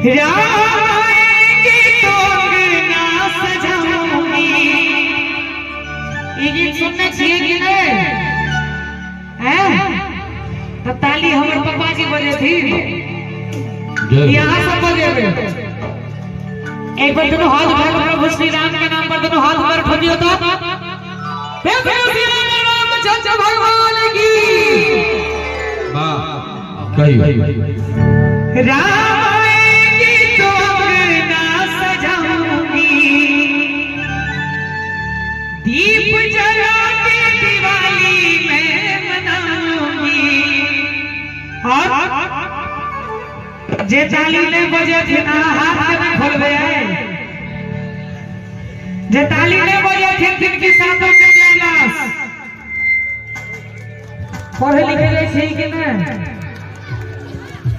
राएंगे तो ना सजाऊंगी। ये गीत सुनना चाहिए कि नहीं? हैं? तो ताली हमारे पापा जी बजे थी, यहाँ सब बजे। एक बार दोनों हाथ उठा कर प्रभु श्री राम के नाम पर दोनों हाथ ऊपर उठा दियो तो रामचंद्र भगवान की राएंगे तो ना सजाऊंगी। दीप जला के दिवाली में मनाऊंगी। और जे ताली ने बजे थे ना हाथ में खोलवे है। जे ताली ने बजे थे तिनकी साथों में क्लास पढ़े लिखे गए थे कि ना?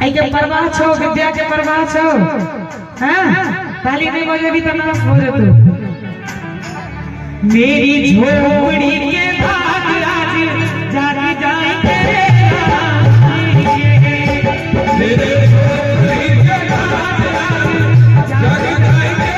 आई के परवाह छो, विद्या के परवाह छो। हां ताली नहीं बजे भी तना हो जेतो। मेरी झोपड़ी के भाग आज जागी जाएंगे। मेरे झोपड़ी के भाग आज जागी जाएंगे।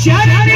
Shut up!